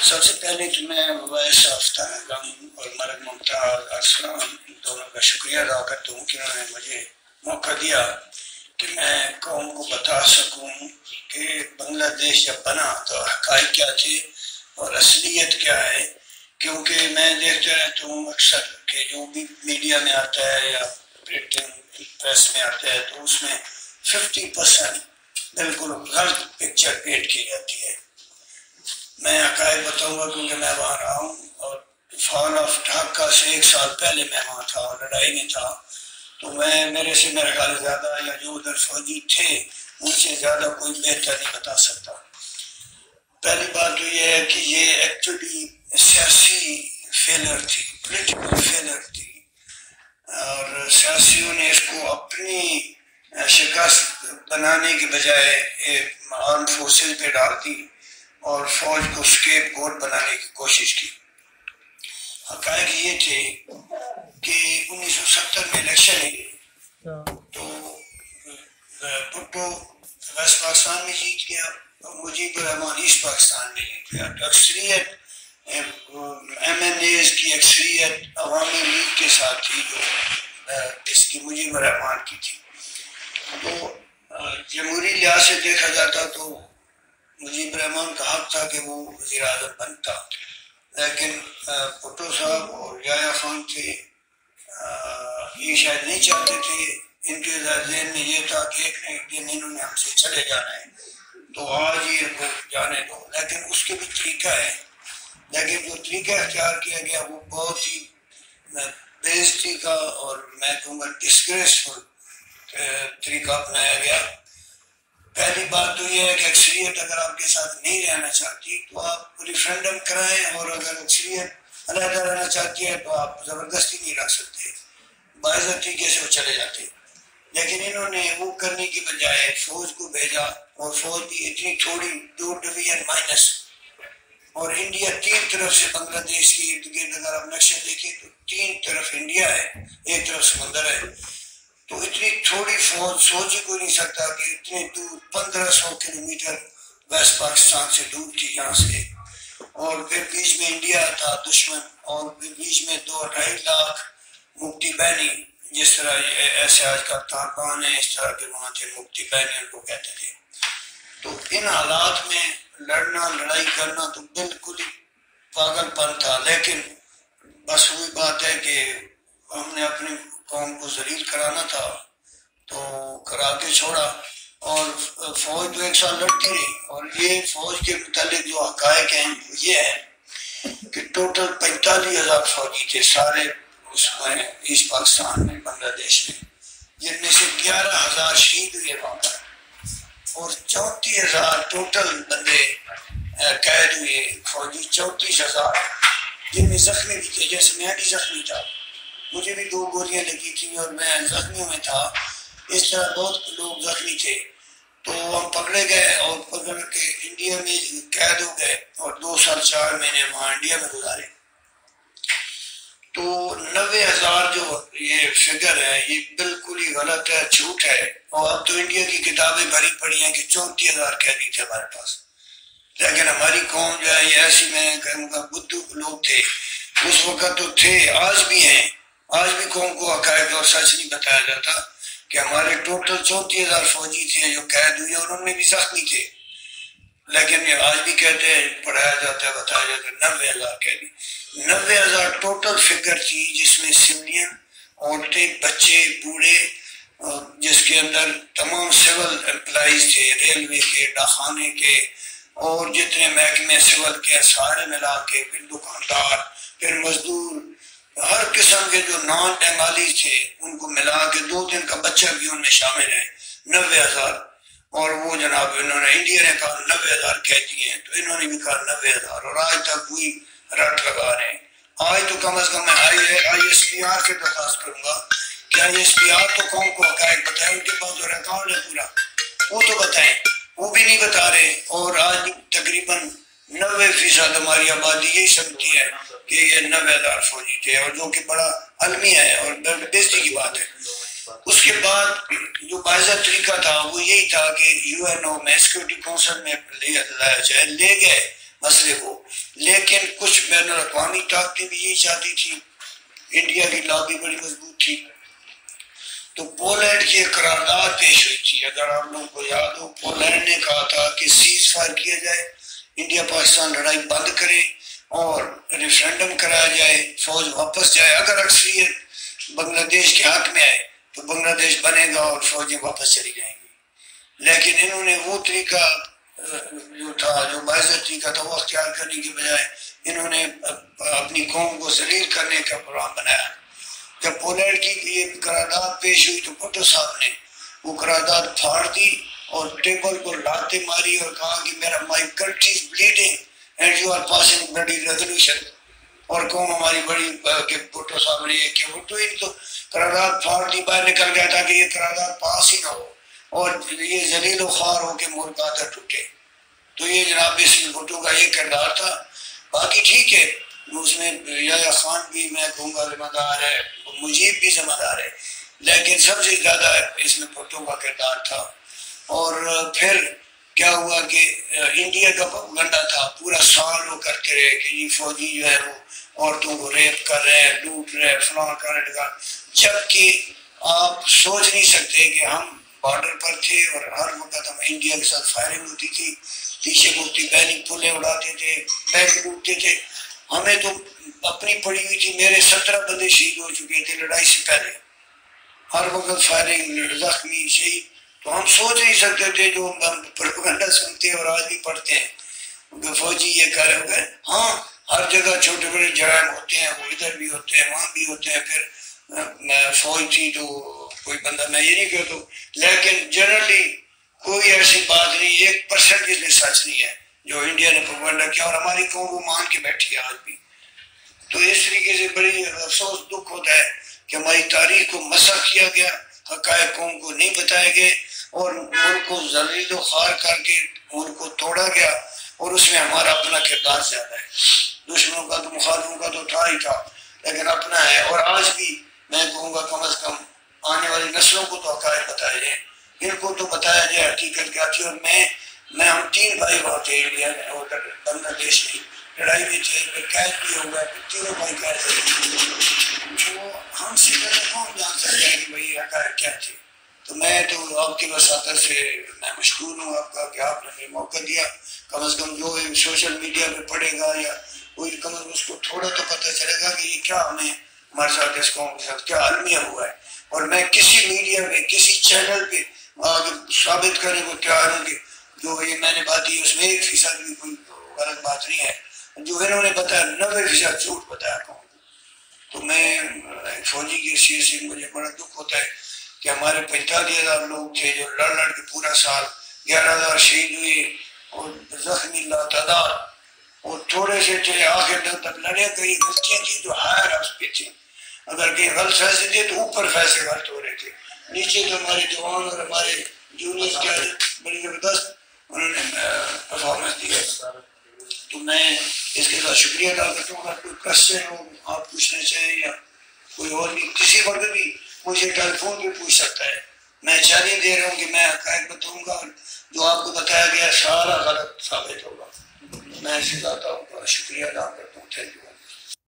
سب سے پہلے تو میں وائس آفتہ غم اور مرگ ممتاز ارسلان دونوں کا شکریہ ادا کرتا ہوں کہ انہوں نے مجھے موقع دیا کہ میں قوم کو بتا سکوں کہ بنگلہ دیش جب بنا تو حقائق کیا تھے اور اصلیت کیا ہے، کیونکہ میں دیکھتا رہتا ہوں اکثر کہ جو بھی میڈیا میں آتا ہے یا پرنٹنگ پریس میں آتا ہے تو اس میں 50% بالکل غلط پکچر پیٹ کی جاتی ہے۔ میں حقائق بتاؤں گا کیونکہ میں وہاں رہا ہوں، اور فال آف ڈھاکہ سے 1 سال پہلے میں وہاں تھا اور لڑائی میں تھا، تو میرے سے میرے خیال زیادہ یا جو ادھر فوجی تھے ان سے زیادہ کوئی بہتر نہیں بتا سکتا۔ پہلی بات تو یہ ہے کہ یہ ایکچولی سیاسی فیلر تھی، پولیٹیکل فیلر تھی، اور سیاسیوں نے اس کو اپنی شکست بنانے کے بجائے آرم فورسز پہ ڈال دی اور فوج کو اسکیپ گوٹ بنانے کی کوشش کی۔ حقائق یہ تھے کہ 1970 میں الیکشن ہوئے تو بھٹو ویسٹ پاکستان میں جیت گیا اور مجیب الرحمان ایسٹ پاکستان میں جیت گیا، تو اکثریت ایم این ایز کی اکثریت عوامی لیگ کے ساتھ تھی جو اس کی مجیب الرحمان کی تھی۔ تو جمہوری لحاظ سے دیکھا جاتا تو مجیب الرحمان کا حق تھا کہ وہ وزیر اعظم بنتا، لیکن بھٹو صاحب اور یحییٰ خان تھے یہ شاید نہیں چاہتے تھے، ان کے ذہن میں یہ تھا کہ ایک نہ ایک دن انہوں نے ہم سے چلے جانا ہے تو آج ہی ان کو جانے دو، لیکن اس کے بھی طریقہ ہے، لیکن جو طریقہ اختیار کیا گیا وہ بہت ہی بے عزتی کا اور میں کہوں گا ڈسگریسفل طریقہ اپنایا گیا۔ پہلی بات تو یہ ہے کہ اکثریت اگر آپ کے ساتھ نہیں رہنا چاہتی تو آپ ریفرینڈم کرائیں، اور اگر اکثریت علیحدہ رہنا چاہتی ہے تو آپ زبردستی نہیں رکھ سکتے، باعزت طریقے سے وہ چلے جاتے، لیکن انہوں نے وہ کرنے کی بجائے فوج کو بھیجا، اور فوج بھی اتنی تھوڑی 2 ڈویژن مائنس، اور انڈیا 3 طرف سے بنگلہ دیش کے ارد گرد اگر آپ نقشہ دیکھیں تو 3 طرف انڈیا ہے، 1 طرف سمندر ہے، تو اتنی تھوڑی فوج سوچ ہی کوئی نہیں سکتا کہ اتنے دور 1500 کلومیٹر ویسٹ پاکستان سے دور تھی یہاں سے، اور پھر بیچ میں انڈیا تھا دشمن، اور پھر بیچ میں 2-2.5 لاکھ مکتی بہنی، جس طرح ایسے آج کا طالبان ہے اس طرح کے وہاں تھے مکتی بہنی ان کو کہتے تھے۔ تو ان حالات میں لڑنا لڑائی کرنا تو بالکل ہی پاگل پن تھا، لیکن بس وہی بات ہے کہ ہم نے اپنی قوم کو ذلیل کرانا تھا تو کرا کے چھوڑا، اور فوج تو 1 سال لڑتی رہی، اور یہ فوج کے متعلق جو حقائق ہیں یہ ہے کہ ٹوٹل 45,000 فوجی تھے سارے اس میں ایسٹ پاکستان میں بنگلہ دیش میں، جن میں سے 11,000 شہید ہوئے وہاں پر، اور 34,000 ٹوٹل بندے قید ہوئے فوجی، 34,000 جن میں زخمی بھی تھے، جیسے میں بھی زخمی تھا، مجھے بھی 2 گولیاں لگی تھیں اور میں زخمیوں میں تھا، اس طرح بہت لوگ زخمی تھے، تو ہم پکڑے گئے اور پکڑ کے انڈیا میں قید ہو گئے، اور 2 سال 4 مہینے وہاں انڈیا میں گزارے۔ تو 90,000 جو یہ فگر ہے یہ بالکل ہی غلط ہے، جھوٹ ہے، اور اب تو انڈیا کی کتابیں بھری پڑی ہیں کہ 34,000 قیدی تھے ہمارے پاس، لیکن ہماری قوم جو ہے یہ ایسی میں کہوں گا بدھو لوگ تھے اس وقت تو تھے، آج بھی ہیں، آج بھی قوم کو حقائق اور سچ نہیں بتایا جاتا کہ ہمارے ٹوٹل 34,000 فوجی تھے جو قید ہوئے اور ان میں بھی زخمی تھے، لیکن یہ آج بھی کہتے ہیں پڑھایا جاتا ہے بتایا جاتا ہے 90,000 قیدی، 90,000 ٹوٹل فگر تھی، جس میں سولین، عورتیں، بچے، بوڑھے، جس کے اندر تمام سول امپلائیز تھے، ریلوے کے، ڈاکخانے کے، اور جتنے محکمے سول کے سارے ملا کے، پھر دکاندار، پھر مزدور، ہر قسم کے جو نان بنگالی تھے ان کو ملا کے 2 دن کا بچہ بھی ان میں شامل ہے، 90,000، اور وہ جناب انہوں نے انڈیا نے کہا 90,000 قیدی ہیں تو انہوں نے بھی کہا 90,000، اور آج تک وہی رٹ لگا رہے ہیں۔ آج تو کم از کم میں آئی ایس پی آر سے درخواست کروں گا کہ آئی ایس پی آر تو قوم کو حقائق بتائیں، ان کے پاس جو ریکارڈ ہے پورا وہ تو بتائیں، وہ بھی نہیں بتا رہے، اور آج تقریباً 90% ہماری آبادی یہی سمجھتی ہے کہ یہ 90,000 فوجی تھے، اور جو کہ بڑا المیہ ہے اور بےزتی کی بات ہے۔ اس کے بعد جو باعث طریقہ تھا وہ یہی تھا کہ یو این او میں سیکورٹی کونسل میں لے گئے، مسئلے کو، لیکن کچھ بین الاقوامی طاقتیں بھی یہی چاہتی تھی، انڈیا کی لابی بڑی مضبوط تھی، تو پولینڈ کی ایک قرارداد پیش ہوئی تھی، اگر آپ لوگوں کو یاد ہو، پولینڈ نے کہا تھا کہ سیز فائر کیا جائے، انڈیا پاکستان لڑائی بند کرے اور ریفرینڈم کرایا جائے، فوج واپس جائے، اگر اکثریت بنگلہ دیش کے حق میں آئے تو بنگلہ دیش بنے گا اور فوجیں واپس چلی جائیں گی۔ لیکن انہوں نے وہ طریقہ جو تھا، جو باعزت طریقہ تھا، وہ اختیار کرنے کے بجائے انہوں نے اپنی قوم کو ذلیل کرنے کا پروگرام بنایا۔ جب پولینڈ کی یہ قرارداد پیش ہوئی تو بھٹو صاحب نے وہ قرارداد پھاڑ دی اور ٹیبل کو لاتے ماری اور کہا کہ میرا my country is bleeding and you are passing bloody resolution, اور قوم ہماری بڑی کہ بھٹو صاحب نے یہ کہ بھٹو ہی تو قرارداد پھاڑ دی، باہر نکل گیا تھا کہ یہ قرارداد پاس ہی نہ ہو اور یہ ذلیل و خوار ہو کے ملک آدھر ٹوٹے۔ تو یہ جناب اس میں بھٹو کا یہ کردار تھا۔ باقی ٹھیک ہے، اس میں یحییٰ خان بھی میں کہوں گا ذمہ دار ہے، مجیب بھی ذمہ دار ہے، لیکن سب سے زیادہ اس میں بھٹو کا کردار تھا۔ اور پھر کیا ہوا کہ انڈیا کا پروپیگنڈا تھا، پورا سال وہ کرتے رہے کہ یہ فوجی جو ہے وہ عورتوں کو ریپ کر رہے ہیں، لوٹ رہے ہیں، فلاں کر رہے، جبکہ آپ سوچ نہیں سکتے کہ ہم بارڈر پر تھے اور ہر وقت ہم انڈیا کے ساتھ فائرنگ ہوتی تھی، پیچھے مفتی بینک پھولے اڑاتے تھے، بینک لوٹتے تھے، ہمیں تو اپنی پڑی ہوئی تھی، میرے 17 بندے شہید ہو چکے تھے لڑائی سے پہلے، ہر وقت فائرنگ، زخمی، شہید، تو ہم سوچ نہیں سکتے تھے جو ہم پروپیگنڈا سنتے ہیں اور آج بھی پڑھتے ہیں، فوجی یہ کر رہے ہوئے۔ ہاں ہر جگہ چھوٹے بڑے جرائم ہوتے ہیں، وہ ادھر بھی ہوتے ہیں، وہاں بھی ہوتے ہیں، پھر فوج تھی تو کوئی بندہ، میں یہ نہیں کہتا، لیکن جنرلی کوئی ایسی بات نہیں، 1% کے لیے سچ نہیں ہے جو انڈیا نے پروپیگنڈا کیا، اور ہماری قوم وہ مان کے بیٹھی ہے آج بھی۔ تو اس طریقے سے بڑی افسوس دکھ ہوتا ہے کہ ہماری تاریخ کو مسخ کیا گیا، حقائق قوم کو نہیں بتائے گئے، اور ملک کو ذلیل و خوار کر کے ملک کو توڑا گیا، اور اس میں ہمارا اپنا کردار زیادہ ہے۔ دشمنوں کا تو مخالفوں کا تو تھا ہی تھا، لیکن اپنا ہے، اور آج بھی میں کہوں گا کم از کم آنے والی نسلوں کو تو حقائق بتائے جائیں، ان کو تو بتایا جائے حقیقت کیا تھی۔ اور میں ہم 3 بھائی بہت تھے انڈیا میں اور بنگلہ دیش میں، لڑائی بھی تھے، پھر قید بھی ہو گئے، پھر تینوں بھائی قید تھے، وہ ہم سے پہلے کون جان سکتا ہے کہ بھائی حقائق کیا تھے۔ تو میں تو آپ کی وساطت سے میں مشکور ہوں آپ کا کہ آپ نے ہمیں موقع دیا، کم از کم جو سوشل میڈیا پہ پڑھے گا یا کوئی کم از کم اس کو تھوڑا تو پتہ چلے گا کہ یہ کیا ہمیں ہمارے ساتھ اس قوم کے ساتھ کیا المیہ ہوا ہے۔ اور میں کسی میڈیا پہ کسی چینل پہ ثابت کرنے کو تیار ہوں کہ جو یہ میں نے بات کی اس میں 1% بھی کوئی غلط بات نہیں ہے، جو انہوں نے بتایا 90% جھوٹ بتایا قوم کو۔ تو میں فوجی کی حیثیت سے مجھے بڑا دکھ ہوتا ہے کہ ہمارے 45,000 لوگ تھے جو لڑ کے پورا سال، 11,000 شہید ہوئے اور زخمی لاتعداد، اور تھوڑے سے تھے آخر تک لڑے، کئی غلطیاں تھیں تو ہائر اس پہ تھے، اگر کہیں غلط فیصلے تھے تو اوپر فیصلے غلط ہو رہے تھے، نیچے تو ہمارے جوان اور ہمارے جونیئر کیا بڑی زبردست انہوں نے پرفارمنس دی ہے۔ تو میں اس کے ساتھ شکریہ ادا کرتا ہوں۔ اگر کوئی کوشچن ہو آپ پوچھنا چاہیں یا کوئی اور بھی کسی وقت بھی مجھے ٹیلی فون پہ پوچھ سکتا ہے، میں چیلنج دے رہا ہوں کہ میں حقائق بتاؤں گا، اور جو آپ کو بتایا گیا سارا غلط ثابت ہوگا۔ میں اس سے ذات آپ کا شکریہ ادا کرتا ہوں۔ Thank you.